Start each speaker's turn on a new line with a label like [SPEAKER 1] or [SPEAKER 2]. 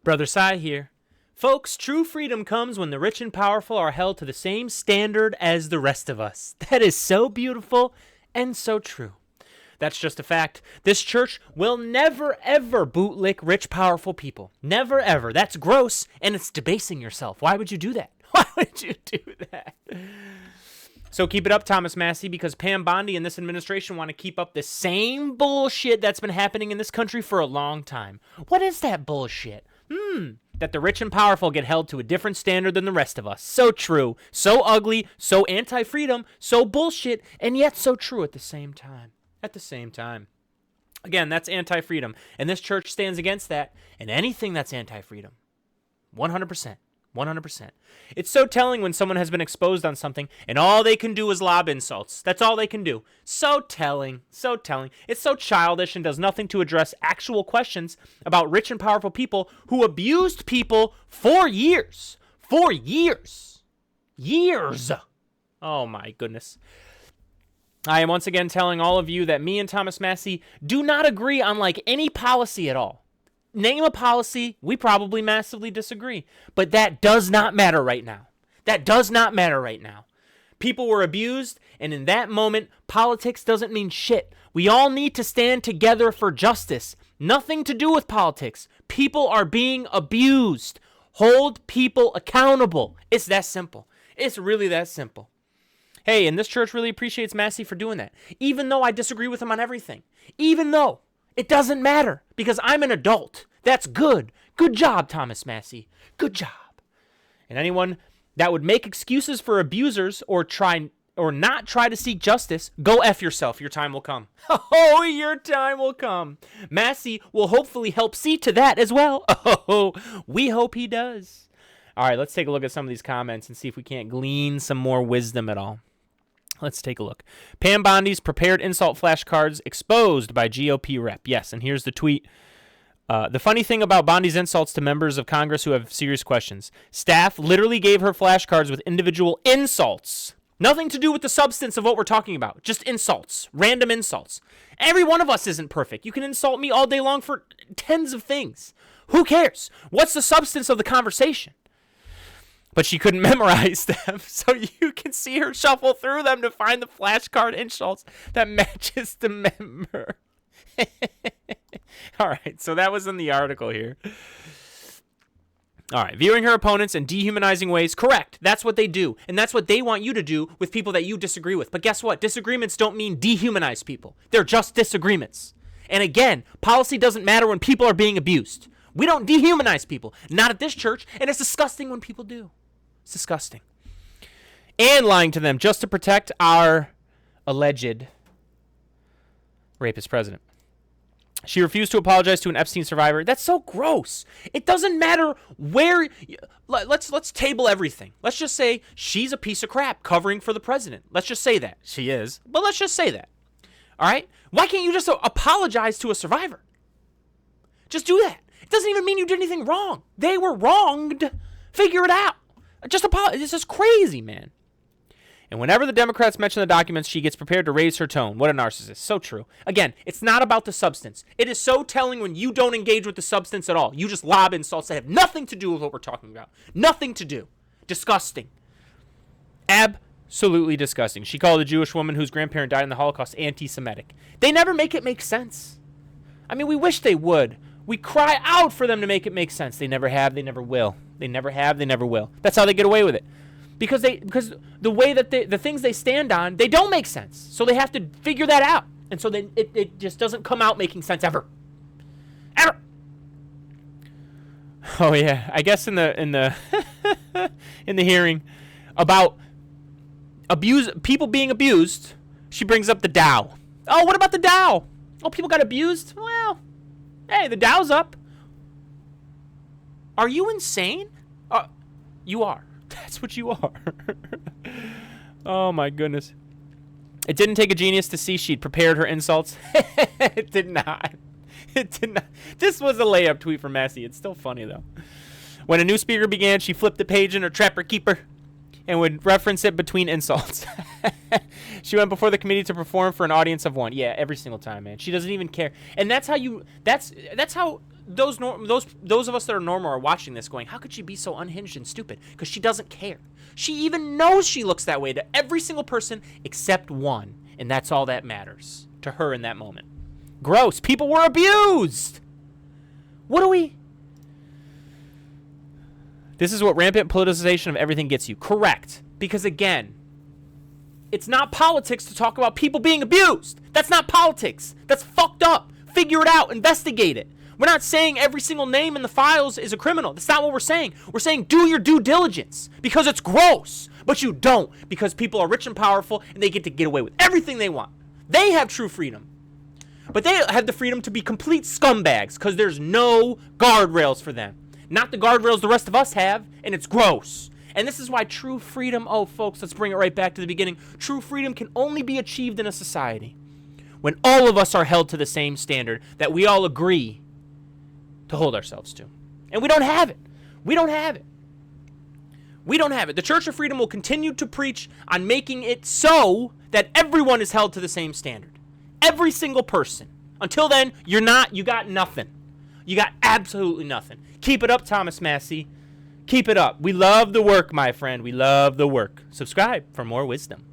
[SPEAKER 1] Brother Sai here. Folks, true freedom comes when the rich and powerful are held to the same standard as the rest of us. That is so beautiful and so true. That's just a fact. This church will never, ever bootlick rich, powerful people. Never, ever. That's gross, and it's debasing yourself. Why would you do that? Why would you do that? So keep it up, Thomas Massie, because Pam Bondi and this administration want to keep up the same bullshit that's been happening in this country for a long time. What is that bullshit? That the rich and powerful get held to a different standard than the rest of us. So true, so ugly, so anti-freedom, so bullshit, and yet so true at the same time. At the same time. Again, that's anti-freedom, and this church stands against that and anything that's anti-freedom. 100%. 100%. It's so telling when someone has been exposed on something and all they can do is lob insults. That's all they can do. So telling. So telling. It's so childish and does nothing to address actual questions about rich and powerful people who abused people for years. For years. Years. Oh my goodness. I am once again telling all of you that me and Thomas Massie do not agree on like any policy at all. Name a policy, we probably massively disagree. But that does not matter right now. That does not matter right now. People were abused, and in that moment, politics doesn't mean shit. We all need to stand together for justice. Nothing to do with politics. People are being abused. Hold people accountable. It's that simple. It's really that simple. Hey, and this church really appreciates Massie for doing that. Even though I disagree with him on everything. Even though. It doesn't matter because I'm an adult. That's good. Good job, Thomas Massie. Good job. And anyone that would make excuses for abusers or not try to seek justice, go F yourself. Your time will come. Oh, your time will come. Massie will hopefully help see to that as well. Oh, we hope he does. All right, let's take a look at some of these comments and see if we can't glean some more wisdom at all. Let's take a look. Pam Bondi's prepared insult flashcards exposed by GOP rep. Yes, and here's the tweet. The funny thing about Bondi's insults to members of Congress who have serious questions. Staff literally gave her flashcards with individual insults. Nothing to do with the substance of what we're talking about. Just insults. Random insults. Every one of us isn't perfect. You can insult me all day long for tens of things. Who cares? What's the substance of the conversation? But she couldn't memorize them, so you can see her shuffle through them to find the flashcard insults that matches the member. All right, so that was in the article here. All right, viewing her opponents in dehumanizing ways, correct. That's what they do, and that's what they want you to do with people that you disagree with. But guess what? Disagreements don't mean dehumanize people. They're just disagreements. And again, policy doesn't matter when people are being abused. We don't dehumanize people, not at this church, and it's disgusting when people do. It's disgusting. And lying to them just to protect our alleged rapist president. She refused to apologize to an Epstein survivor. That's so gross. It doesn't matter where. Let's table everything. Let's just say she's a piece of crap covering for the president. Let's just say that. She is. But let's just say that. All right? Why can't you just apologize to a survivor? Just do that. It doesn't even mean you did anything wrong. They were wronged. Figure it out. Just apologize. It's just crazy, man. And whenever the Democrats mention the documents, she gets prepared to raise her tone. What a narcissist. So true. Again, it's not about the substance. It is so telling when you don't engage with the substance at all. You just lob insults that have nothing to do with what we're talking about. Nothing to do. Disgusting. Absolutely disgusting. She called a Jewish woman whose grandparent died in the Holocaust anti-Semitic. They never make it make sense. I mean, we wish they would. We cry out for them to make it make sense. They never have. They never will. They never have. They never will. That's how they get away with it. Because the way that the things they stand on, they don't make sense. So they have to figure that out. And so it just doesn't come out making sense ever. Ever. Oh yeah. I guess in the in the hearing about people being abused, she brings up the Dow. Oh, what about the Dow? Oh, people got abused? Well, hey, the Dow's up. Are you insane? You are. That's what you are. Oh, my goodness. It didn't take a genius to see she'd prepared her insults. It did not. It did not. This was a layup tweet from Massie. It's still funny, though. When a new speaker began, she flipped the page in her Trapper Keeper and would reference it between insults. She went before the committee to perform for an audience of one. Yeah, every single time, man. She doesn't even care. And that's how those of us that are normal are watching this going, how could she be so unhinged and stupid? Because she doesn't care. She even knows she looks that way to every single person except one, and that's all that matters to her in that moment. Gross. People were abused. What do we... This is what rampant politicization of everything gets you. Correct. Because again, it's not politics to talk about people being abused. That's not politics. That's fucked up. Figure it out. Investigate it. We're not saying every single name in the files is a criminal. That's not what we're saying. We're saying do your due diligence because it's gross. But you don't, because people are rich and powerful and they get away with everything they want. They have true freedom. But they have the freedom to be complete scumbags because there's no guardrails for them. Not the guardrails the rest of us have, and it's gross. And this is why true freedom, oh folks, let's bring it right back to the beginning. True freedom can only be achieved in a society when all of us are held to the same standard that we all agree to hold ourselves to. And we don't have it. We don't have it. We don't have it. The Church of Freedom will continue to preach on making it so that everyone is held to the same standard. Every single person. Until then, you're not, you got nothing. You got absolutely nothing. Keep it up, Thomas Massie. Keep it up. We love the work, my friend. We love the work. Subscribe for more wisdom.